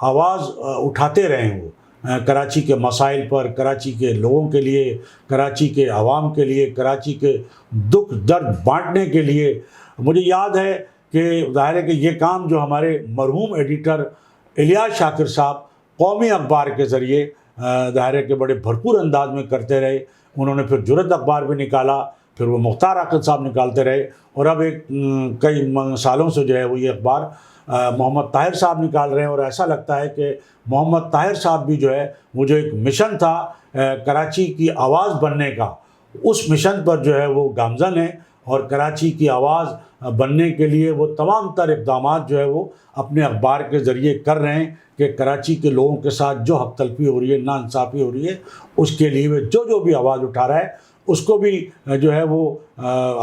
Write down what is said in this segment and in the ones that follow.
آواز اٹھاتے رہے ہیں وہ کراچی کے مسائل پر، کراچی کے لوگوں کے لیے، کراچی کے عوام کے لیے، کراچی کے دکھ درد بانٹنے کے لیے۔ مجھے یاد ہے کہ ظاہر ہے کہ یہ کام جو ہمارے مرحوم ایڈیٹر الیاس شاکر صاحب قومی اخبار کے ذریعے ظاہر ہے کہ بڑے بھرپور انداز میں کرتے رہے۔ انہوں نے پھر جرأت اخبار بھی نکالا، پھر وہ مختار عاقل صاحب نکالتے رہے، اور اب کئی سالوں سے جو ہے وہ یہ اخبار محمد طاہر صاحب نکال رہے ہیں۔ اور ایسا لگتا ہے کہ محمد طاہر صاحب بھی جو ہے وہ جو ایک مشن تھا کراچی کی آواز بننے کا، اس مشن پر جو ہے وہ گامزن ہے، اور کراچی کی آواز بننے کے لیے وہ تمام تر اقدامات جو ہے وہ اپنے اخبار کے ذریعے کر رہے ہیں کہ کراچی کے لوگوں کے ساتھ جو حق تلفی ہو رہی ہے، ناانصافی ہو رہی ہے، اس کے لیے وہ جو بھی آواز اٹھا رہا ہے اس کو بھی جو ہے وہ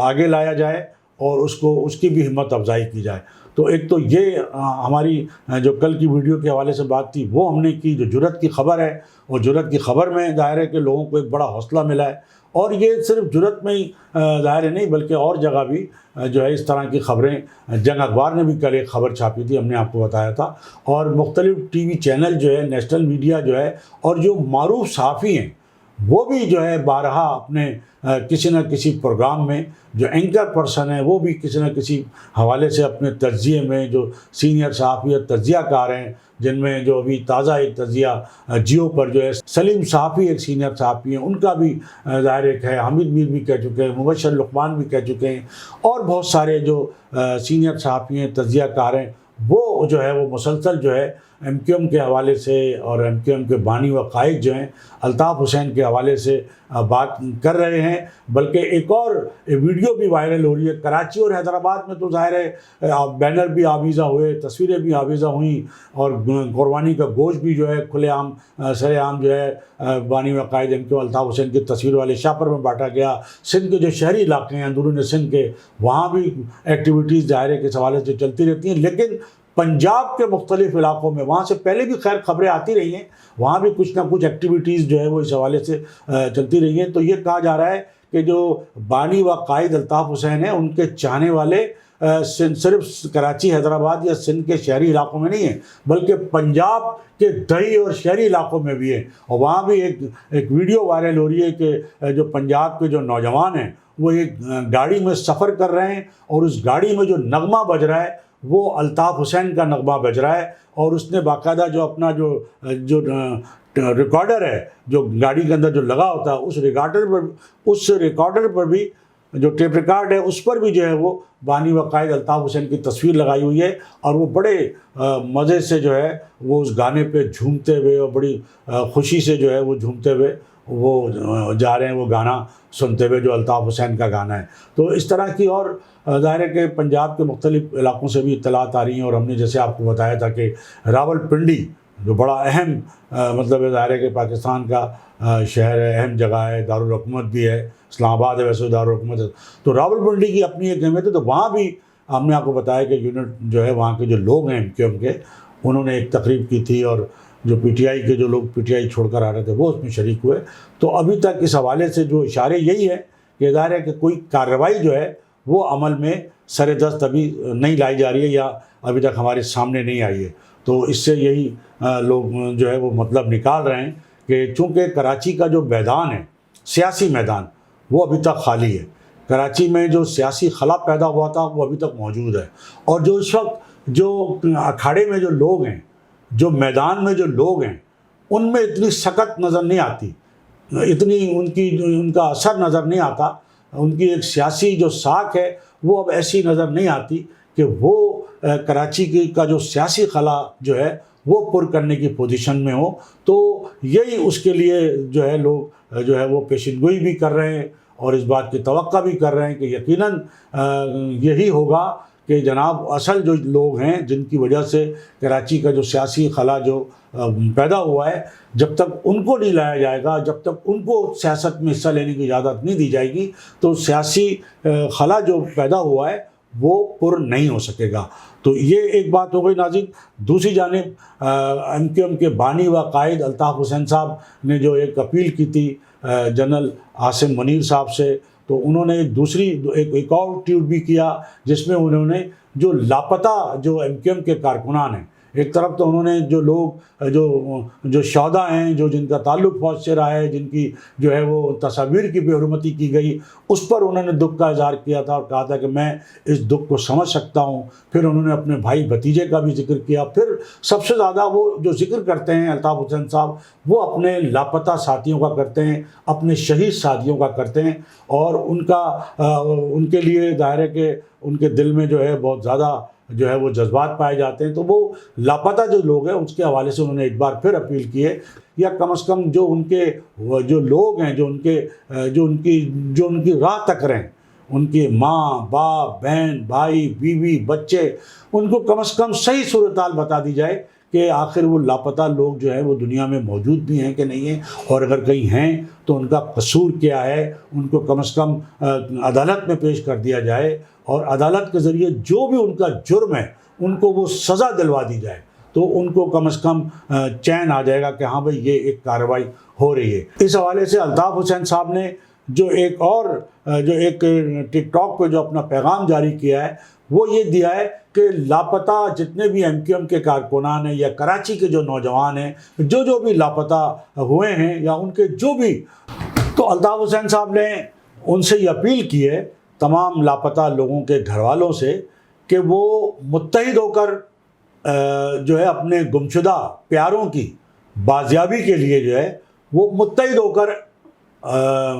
آگے لایا جائے اور اس کی بھی ہمت افزائی کی جائے۔ تو ایک تو یہ ہماری جو کل کی ویڈیو کے حوالے سے بات تھی وہ ہم نے کی، جو جرأت کی خبر ہے، اور جرأت کی خبر میں ظاہر ہے کہ لوگوں کو ایک بڑا حوصلہ ملا ہے، اور یہ صرف جرأت میں ہی ظاہر ہے نہیں بلکہ اور جگہ بھی جو ہے اس طرح کی خبریں، جنگ اخبار نے بھی کل ایک خبر چھاپی تھی، ہم نے آپ کو بتایا تھا، اور مختلف ٹی وی چینل جو ہے، نیشنل میڈیا جو ہے، اور جو معروف صحافی ہیں وہ بھی جو ہے بارہا اپنے کسی نہ کسی پروگرام میں، جو اینکر پرسن ہیں وہ بھی کسی نہ کسی حوالے سے اپنے تجزیے میں، جو سینئر صحافی اور تجزیہ کار ہیں، جن میں جو ابھی تازہ ایک تجزیہ جیو پر جو ہے سلیم صحافی ایک سینئر صحافی ہیں، ان کا بھی ظاہر ایک ہے، حامد میر بھی کہہ چکے ہیں، مبشر لقمان بھی کہہ چکے ہیں، اور بہت سارے جو سینئر صحافی ہیں، تجزیہ کار ہیں، وہ جو ہے وہ مسلسل جو ہے ایم کیو ایم کے حوالے سے، اور ایم کیو ایم کے بانی و قائد جو ہیں الطاف حسین کے حوالے سے بات کر رہے ہیں۔ بلکہ ایک اور ویڈیو بھی وائرل ہو رہی ہے، کراچی اور حیدرآباد میں تو ظاہر ہے بینر بھی آویزہ ہوئے، تصویریں بھی آویزہ ہوئیں، اور قربانی کا گوشت بھی جو ہے کھلے عام سرے عام جو ہے بانی و قائد ایم کیو الطاف حسین کی تصویر والے شاپر میں بانٹا گیا۔ سندھ کے جو شہری علاقے ہیں اندرون سندھ کے، وہاں بھی ایکٹیویٹیز ظاہر ہے کہ اس حوالے سے چلتی رہتی ہیں، لیکن پنجاب کے مختلف علاقوں میں، وہاں سے پہلے بھی خیر خبریں آتی رہی ہیں، وہاں بھی کچھ نہ کچھ ایکٹیویٹیز جو ہے وہ اس حوالے سے چلتی رہی ہیں۔ تو یہ کہا جا رہا ہے کہ جو بانی و قائد الطاف حسین ہیں، ان کے چاہنے والے صرف کراچی، حیدرآباد یا سندھ کے شہری علاقوں میں نہیں ہیں، بلکہ پنجاب کے دیہی اور شہری علاقوں میں بھی ہیں۔ اور وہاں بھی ایک ویڈیو وائرل ہو رہی ہے کہ جو پنجاب کے جو نوجوان ہیں وہ ایک گاڑی میں سفر کر رہے ہیں، اور اس گاڑی میں جو نغمہ بج رہا ہے وہ الطاف حسین کا نغمہ بج رہا ہے، اور اس نے باقاعدہ جو اپنا جو ریکارڈر ہے جو گاڑی کے اندر جو لگا ہوتا ہے، اس ریکارڈر پر بھی، جو ٹیپ ریکارڈ ہے اس پر بھی جو ہے وہ بانی و قائد الطاف حسین کی تصویر لگائی ہوئی ہے، اور وہ بڑے مزے سے جو ہے وہ اس گانے پہ جھومتے ہوئے اور بڑی خوشی سے جو ہے وہ جھومتے ہوئے وہ جا رہے ہیں، وہ گانا سنتے ہوئے جو الطاف حسین کا گانا ہے۔ تو اس طرح کی اور ظاہر ہے کہ پنجاب کے مختلف علاقوں سے بھی اطلاعات آ رہی ہیں، اور ہم نے جیسے آپ کو بتایا تھا کہ راول پنڈی جو بڑا اہم مطلب ظاہر ہے کہ پاکستان کا شہر ہے، اہم جگہ ہے، دارالحکومت بھی ہے، اسلام آباد ہے ویسے دارالحکومت ہے، تو راول پنڈی کی اپنی ایک اہمیت ہے۔ تو وہاں بھی ہم نے آپ کو بتایا کہ یونٹ جو ہے وہاں کے جو لوگ ہیں ایم کیو ایم کے، انہوں نے ایک تقریب کی تھی، اور جو پی ٹی آئی کے جو لوگ پی ٹی آئی چھوڑ کر آ رہے تھے وہ اس میں شریک ہوئے۔ تو ابھی تک اس حوالے سے جو اشارے یہی ہے کہ ظاہر ہے کہ کوئی کارروائی جو ہے وہ عمل میں سر دست ابھی نہیں لائی جا رہی ہے، یا ابھی تک ہمارے سامنے نہیں آئی ہے۔ تو اس سے یہی لوگ جو ہے وہ مطلب نکال رہے ہیں کہ چونکہ کراچی کا جو میدان ہے، سیاسی میدان، وہ ابھی تک خالی ہے۔ کراچی میں جو سیاسی خلا پیدا ہوا تھا وہ ابھی تک موجود ہے، اور جو اس وقت جو اکھاڑے میں جو لوگ ہیں، جو میدان میں جو لوگ ہیں، ان میں اتنی سکت نظر نہیں آتی، اتنی ان کا اثر نظر نہیں آتا، ان کی ایک سیاسی جو ساکھ ہے وہ اب ایسی نظر نہیں آتی کہ وہ کراچی کا جو سیاسی خلا جو ہے وہ پر کرنے کی پوزیشن میں ہو۔ تو یہی اس کے لیے جو ہے لوگ جو ہے وہ پیشن گوئی بھی کر رہے ہیں، اور اس بات کی توقع بھی کر رہے ہیں کہ یقیناً یہی ہوگا کہ جناب اصل جو لوگ ہیں جن کی وجہ سے کراچی کا جو سیاسی خلا جو پیدا ہوا ہے، جب تک ان کو نہیں لایا جائے گا، جب تک ان کو سیاست میں حصہ لینے کی اجازت نہیں دی جائے گی، تو سیاسی خلا جو پیدا ہوا ہے وہ پر نہیں ہو سکے گا۔ تو یہ ایک بات ہو گئی ناظرین۔ دوسری جانب ایم کیو ایم کے بانی و قائد الطاف حسین صاحب نے جو ایک اپیل کی تھی جنرل عاصم منیر صاحب سے، تو انہوں نے ایک اور ٹویٹ بھی کیا، جس میں انہوں نے جو لاپتہ جو ایم کیو ایم کے کارکنان ہیں، ایک طرف تو انہوں نے جو لوگ جو شہداء ہیں، جن کا تعلق فوج سے رہا ہے، جن کی جو ہے وہ تصاویر کی بے حرمتی کی گئی، اس پر انہوں نے دکھ کا اظہار کیا تھا اور کہا تھا کہ میں اس دکھ کو سمجھ سکتا ہوں۔ پھر انہوں نے اپنے بھائی بھتیجے کا بھی ذکر کیا۔ پھر سب سے زیادہ وہ جو ذکر کرتے ہیں الطاف حسین صاحب، وہ اپنے لاپتہ ساتھیوں کا کرتے ہیں، اپنے شہید ساتھیوں کا کرتے ہیں، اور ان کے لیے ظاہر ہے کہ ان کے دل میں جو ہے بہت زیادہ جو ہے وہ جذبات پائے جاتے ہیں۔ تو وہ لاپتہ جو لوگ ہیں اس کے حوالے سے انہوں نے ایک بار پھر اپیل کی ہے، یا کم از کم جو ان کے جو لوگ ہیں، جو ان کی راہ تک رہیں، ان کی ماں باپ بہن بھائی بیوی بچے، ان کو کم از کم صحیح صورتحال بتا دی جائے کہ آخر وہ لاپتہ لوگ جو ہیں وہ دنیا میں موجود بھی ہیں کہ نہیں ہیں، اور اگر کہیں ہیں تو ان کا قصور کیا ہے، ان کو کم از کم عدالت میں پیش کر دیا جائے، اور عدالت کے ذریعے جو بھی ان کا جرم ہے ان کو وہ سزا دلوا دی جائے، تو ان کو کم از کم چین آ جائے گا کہ ہاں بھئی یہ ایک کارروائی ہو رہی ہے۔ اس حوالے سے الطاف حسین صاحب نے جو ایک ٹک ٹاک پہ جو اپنا پیغام جاری کیا ہے، وہ یہ دیا ہے کہ لاپتہ جتنے بھی MQM کے کارکنان ہیں یا کراچی کے جو نوجوان ہیں، جو بھی لاپتہ ہوئے ہیں یا ان کے جو بھی، تو الطاف حسین صاحب نے ان سے یہ اپیل کی ہے تمام لاپتہ لوگوں کے گھر والوں سے کہ وہ متحد ہو کر جو ہے اپنے گمشدہ پیاروں کی بازیابی کے لیے جو ہے وہ متحد ہو کر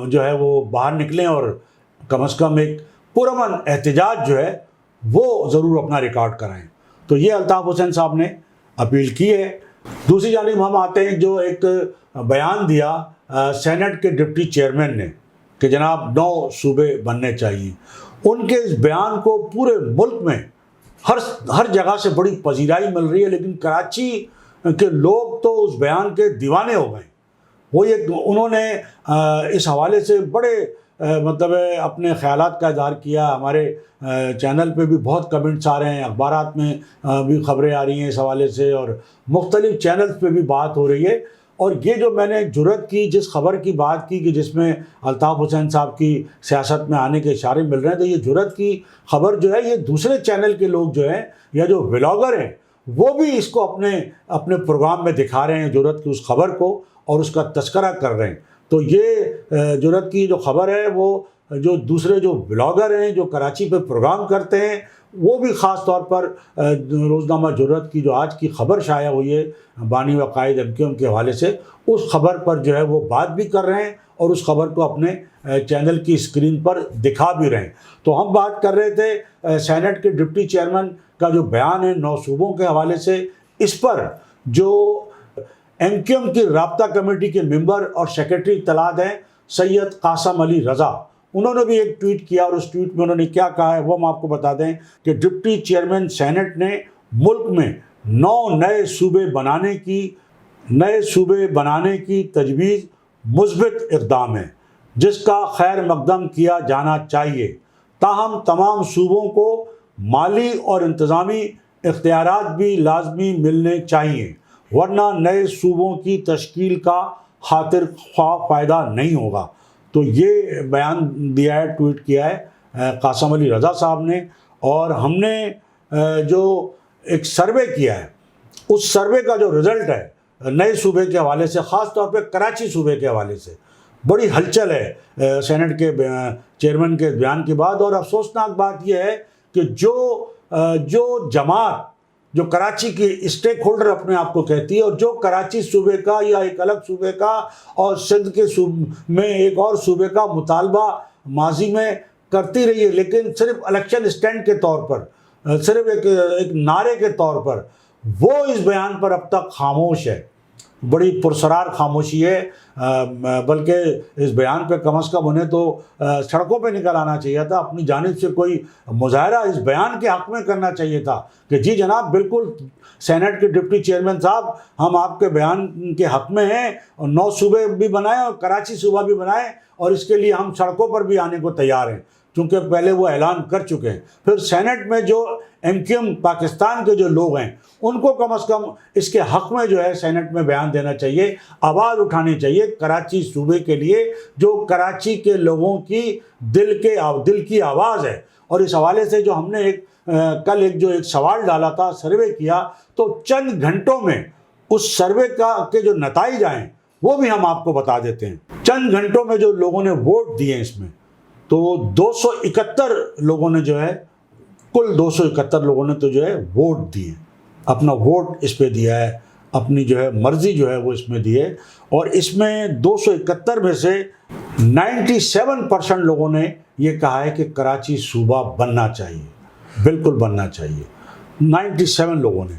جو ہے وہ باہر نکلیں، اور کم از کم ایک پرامن احتجاج جو ہے وہ ضرور اپنا ریکارڈ کرائیں۔ تو یہ الطاف حسین صاحب نے اپیل کی ہے۔ دوسری جانب ہم آتے ہیں جو ایک بیان دیا سینٹ کے ڈپٹی چیئرمین نے کہ جناب 9 صوبے بننے چاہیے۔ ان کے اس بیان کو پورے ملک میں ہر جگہ سے بڑی پذیرائی مل رہی ہے، لیکن کراچی کے لوگ تو اس بیان کے دیوانے ہو گئے۔ انہوں نے اس حوالے سے بڑے اپنے خیالات کا اظہار کیا۔ ہمارے چینل پہ بھی بہت کمنٹس آ رہے ہیں، اخبارات میں بھی خبریں آ رہی ہیں اس حوالے سے، اور مختلف چینلز پہ بھی بات ہو رہی ہے۔ اور یہ جو میں نے جرأت کی، جس خبر کی بات کی کہ جس میں الطاف حسین صاحب کی سیاست میں آنے کے اشارے مل رہے ہیں، تو یہ جرأت کی خبر جو ہے یہ دوسرے چینل کے لوگ جو ہیں یا جو ولاگر ہیں وہ بھی اس کو اپنے پروگرام میں دکھا رہے ہیں، جرأت کی اس خبر کو، اور اس کا تذکرہ کر رہے ہیں۔ تو یہ جرأت کی جو خبر ہے وہ جو دوسرے جو بلاگر ہیں جو کراچی پہ پروگرام کرتے ہیں، وہ بھی خاص طور پر روزنامہ جرأت کی جو آج کی خبر شائع ہوئی ہے بانی و قائد MQM کے حوالے سے، اس خبر پر جو ہے وہ بات بھی کر رہے ہیں اور اس خبر کو اپنے چینل کی اسکرین پر دکھا بھی رہے ہیں۔ تو ہم بات کر رہے تھے سینٹ کے ڈپٹی چیئرمین کا جو بیان ہے 9 صوبوں کے حوالے سے، اس پر جو MQM کی رابطہ کمیٹی کے ممبر اور سیکرٹری اطلاعات ہیں سید قاسم علی رضا، انہوں نے بھی ایک ٹویٹ کیا، اور اس ٹویٹ میں انہوں نے کیا کہا ہے وہ ہم آپ کو بتا دیں کہ ڈپٹی چیئرمین سینٹ نے ملک میں 9 نئے صوبے بنانے کی تجویز مثبت اقدام ہے جس کا خیر مقدم کیا جانا چاہیے، تاہم تمام صوبوں کو مالی اور انتظامی اختیارات بھی لازمی ملنے چاہیے، ورنہ نئے صوبوں کی تشکیل کا خاطر خواہ فائدہ نہیں ہوگا۔ تو یہ بیان دیا ہے، ٹویٹ کیا ہے قاسم علی رضا صاحب نے۔ اور ہم نے جو ایک سروے کیا ہے، اس سروے کا جو رزلٹ ہے نئے صوبے کے حوالے سے، خاص طور پہ کراچی صوبے کے حوالے سے بڑی ہلچل ہے سینٹ کے چیئرمین کے بیان کے بعد۔ اور افسوسناک بات یہ ہے کہ جو جماعت جو کراچی کی اسٹیک ہولڈر اپنے آپ کو کہتی ہے، اور جو کراچی صوبے کا یا ایک الگ صوبے کا اور سندھ کے میں ایک اور صوبے کا مطالبہ ماضی میں کرتی رہی ہے، لیکن صرف الیکشن اسٹینڈ کے طور پر، صرف ایک نعرے کے طور پر، وہ اس بیان پر اب تک خاموش ہے۔ بڑی پرسرار خاموشی ہے، بلکہ اس بیان پہ کم از کم انہیں تو سڑکوں پہ نکل آنا چاہیے تھا، اپنی جانب سے کوئی مظاہرہ اس بیان کے حق میں کرنا چاہیے تھا کہ جی جناب بالکل سینٹ کے ڈپٹی چیئرمین صاحب، ہم آپ کے بیان کے حق میں ہیں، اور 9 صوبے بھی بنائیں اور کراچی صوبہ بھی بنائیں، اور اس کے لیے ہم سڑکوں پر بھی آنے کو تیار ہیں، چونکہ پہلے وہ اعلان کر چکے ہیں۔ پھر سینٹ میں جو MQM پاکستان کے جو لوگ ہیں ان کو کم از کم اس کے حق میں جو ہے سینٹ میں بیان دینا چاہیے، آواز اٹھانی چاہیے کراچی صوبے کے لیے، جو کراچی کے لوگوں کی دل کی آواز ہے۔ اور اس حوالے سے جو ہم نے ایک کل ایک سوال ڈالا تھا، سروے کیا، تو چند گھنٹوں میں اس سروے کے جو نتائج آئیں وہ بھی ہم آپ کو بتا دیتے ہیں۔ چند گھنٹوں میں جو لوگوں نے ووٹ دیے اس میں، تو 271 لوگوں نے جو ہے، کل 271 لوگوں نے تو جو ہے ووٹ دیے، اپنا ووٹ اس پہ دیا ہے، اپنی جو ہے مرضی جو ہے وہ اس میں دی ہے، اور اس میں 271 میں سے 97% لوگوں نے یہ کہا ہے کہ کراچی صوبہ بننا چاہیے، بالکل بننا چاہیے، 97 لوگوں نے۔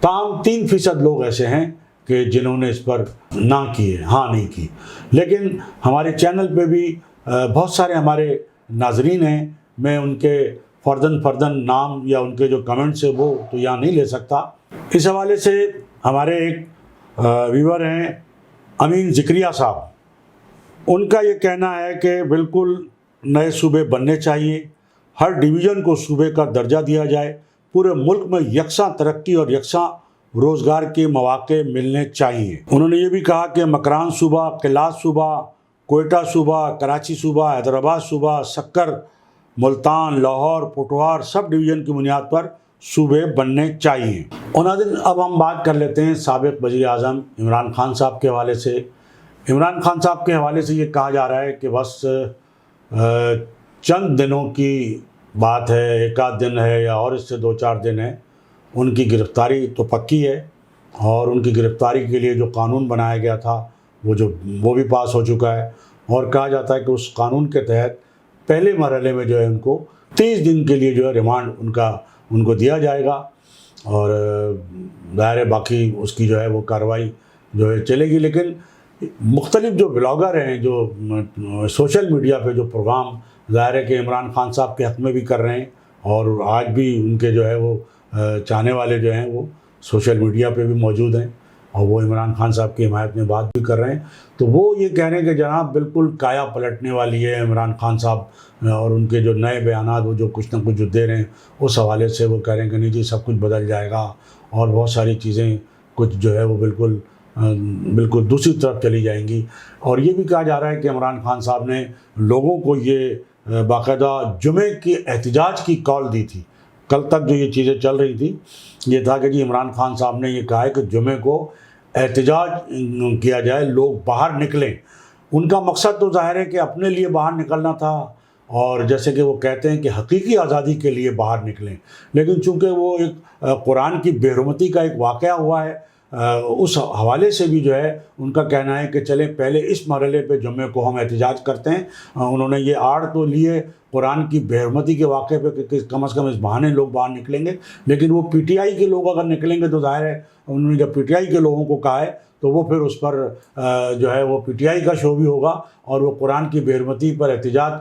تاہم 3% لوگ ایسے ہیں کہ جنہوں نے اس پر نہ کیے، ہاں نہیں کی۔ لیکن ہمارے چینل پہ بھی بہت سارے ہمارے ناظرین ہیں، میں ان کے فرداً نام یا ان کے جو کمنٹس ہیں وہ تو یہاں نہیں لے سکتا۔ اس حوالے سے ہمارے ایک ویور ہیں امین ذکریہ صاحب، ان کا یہ کہنا ہے کہ بالکل نئے صوبے بننے چاہیے، ہر ڈویژن کو صوبے کا درجہ دیا جائے، پورے ملک میں یکساں ترقی اور یکساں روزگار کے مواقع ملنے چاہیے۔ انہوں نے یہ بھی کہا کہ مکران صوبہ، قلات صوبہ، کوئٹہ صوبہ، کراچی صوبہ، حیدرآباد صوبہ، سکر، ملتان، لاہور، پٹوار، سب ڈویژن کی بنیاد پر صوبے بننے چاہیے۔ اور ناظرین، اب ہم بات کر لیتے ہیں سابق وزیر اعظم عمران خان صاحب کے حوالے سے۔ عمران خان صاحب کے حوالے سے یہ کہا جا رہا ہے کہ بس چند دنوں کی بات ہے، ایک آدھ دن ہے یا اور اس سے 2-4 دن ہے، ان کی گرفتاری تو پکی ہے، اور ان کی گرفتاری کے لیے جو قانون بنایا گیا تھا وہ بھی پاس ہو چکا ہے، اور کہا جاتا ہے کہ اس قانون کے تحت پہلے مرحلے میں جو ہے ان کو 30 دن کے لیے جو ہے ریمانڈ ان کو دیا جائے گا، اور ظاہر باقی اس کی جو ہے وہ کارروائی جو ہے چلے گی۔ لیکن مختلف جو بلاگر ہیں، جو سوشل میڈیا پہ جو پروگرام ظاہر ہے کہ عمران خان صاحب کے حق میں بھی کر رہے ہیں، اور آج بھی ان کے جو ہے وہ چاہنے والے جو ہیں وہ سوشل میڈیا پہ بھی موجود ہیں، اور وہ عمران خان صاحب کی حمایت میں بات بھی کر رہے ہیں، تو وہ یہ کہہ رہے ہیں کہ جناب بالکل کایا پلٹنے والی ہے عمران خان صاحب، اور ان کے جو نئے بیانات وہ جو کچھ نہ کچھ جو دے رہے ہیں اس حوالے سے وہ کہہ رہے ہیں کہ نہیں جی سب کچھ بدل جائے گا، اور بہت ساری چیزیں کچھ جو ہے وہ بالکل دوسری طرف چلی جائیں گی۔ اور یہ بھی کہا جا رہا ہے کہ عمران خان صاحب نے لوگوں کو یہ باقاعدہ جمعے کی احتجاج کی کال دی تھی۔ کل تک جو یہ چیزیں چل رہی تھی یہ تھا کہ جی عمران خان صاحب نے یہ کہا ہے کہ جمعے کو احتجاج کیا جائے، لوگ باہر نکلیں۔ ان کا مقصد تو ظاہر ہے کہ اپنے لیے باہر نکلنا تھا، اور جیسے کہ وہ کہتے ہیں کہ حقیقی آزادی کے لیے باہر نکلیں، لیکن چونکہ وہ ایک قرآن کی بے حرمتی کا ایک واقعہ ہوا ہے، اس حوالے سے بھی جو ہے ان کا کہنا ہے کہ چلیں پہلے اس مرحلے پہ جمعے کو ہم احتجاج کرتے ہیں۔ انہوں نے یہ آڑ تو لیے قرآن کی بے حرمتی کے واقعے پہ کہ کم از کم اس بہانے لوگ باہر نکلیں گے، لیکن وہ پی ٹی آئی کے لوگ اگر نکلیں گے تو ظاہر ہے انہوں نے جب پی ٹی آئی کے لوگوں کو کہا ہے تو وہ پھر اس پر جو ہے وہ پی ٹی آئی کا شو بھی ہوگا، اور وہ قرآن کی بے حرمتی پر احتجاج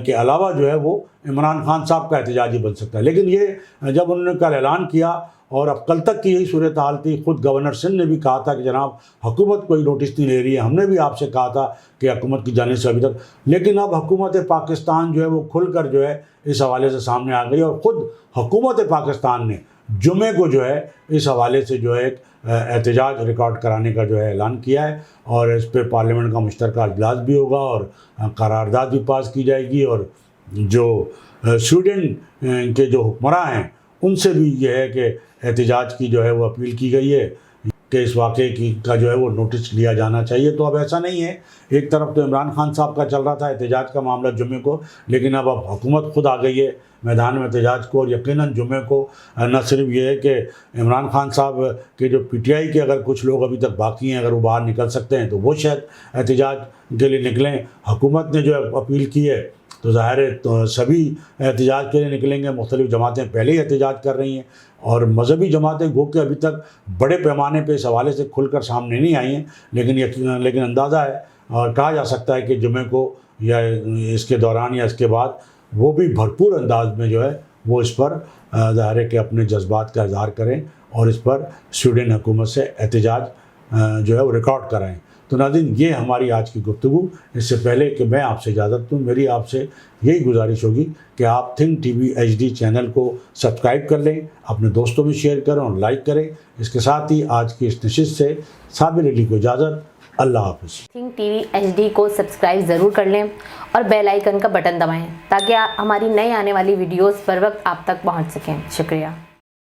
کے علاوہ جو ہے وہ عمران خان صاحب کا احتجاج ہی بن سکتا ہے۔ لیکن یہ جب انہوں نے کل اعلان کیا، اور اب کل تک کی یہی صورتحال تھی، خود گورنر سندھ نے بھی کہا تھا کہ جناب حکومت کوئی نوٹس نہیں لے رہی ہے، ہم نے بھی آپ سے کہا تھا کہ حکومت کی جانب سے ابھی تک، لیکن اب حکومت پاکستان جو ہے وہ کھل کر جو ہے اس حوالے سے سامنے آ گئی، اور خود حکومت پاکستان نے جمعے کو جو ہے اس حوالے سے جو ہے ایک احتجاج ریکارڈ کرانے کا جو ہے اعلان کیا ہے، اور اس پہ پارلیمنٹ کا مشترکہ اجلاس بھی ہوگا، اور قرارداد بھی پاس کی جائے گی، اور جو سویڈن کے جو حکمراں ہیں ان سے بھی یہ ہے کہ احتجاج کی جو ہے وہ اپیل کی گئی ہے کہ اس واقعے کا جو ہے وہ نوٹس لیا جانا چاہیے۔ تو اب ایسا نہیں ہے، ایک طرف تو عمران خان صاحب کا چل رہا تھا احتجاج کا معاملہ جمعے کو، لیکن اب حکومت خود آ گئی ہے میدان میں احتجاج کو، اور یقیناً جمعے کو نہ صرف یہ ہے کہ عمران خان صاحب کے جو پی ٹی آئی کے اگر کچھ لوگ ابھی تک باقی ہیں، اگر وہ باہر نکل سکتے ہیں تو وہ شاید احتجاج کے لیے نکلیں۔ حکومت نے جو اپیل کی ہے تو ظاہر ہے تو سبھی احتجاج کے لیے نکلیں گے، مختلف جماعتیں پہلے ہی احتجاج کر رہی ہیں، اور مذہبی جماعتیں گو کہ ابھی تک بڑے پیمانے پہ اس حوالے سے کھل کر سامنے نہیں آئی ہیں، لیکن اندازہ ہے اور کہا جا سکتا ہے کہ جمعے کو یا اس کے دوران یا اس کے بعد وہ بھی بھرپور انداز میں جو ہے وہ اس پر ظاہر ہے کہ اپنے جذبات کا اظہار کریں، اور اس پر سویڈن حکومت سے احتجاج جو ہے وہ ریکارڈ کرائیں۔ تو ناظرین، یہ ہماری آج کی گفتگو۔ اس سے پہلے کہ میں آپ سے اجازت دوں، میری آپ سے یہی گزارش ہوگی کہ آپ think T V HD channel کو سبسکرائب کر لیں، اپنے دوستوں میں شیئر کریں اور لائک کریں۔ اس کے ساتھ ہی آج کی اس نشست سے صابر علی کو اجازت۔ اللہ حافظ۔ تھنک ٹی وی HD کو سبسکرائب ضرور کر لیں اور بیل آئیکن کا بٹن دبائیں تاکہ ہماری نئی آنے والی ویڈیوز پر وقت آپ تک پہنچ سکیں۔ شکریہ۔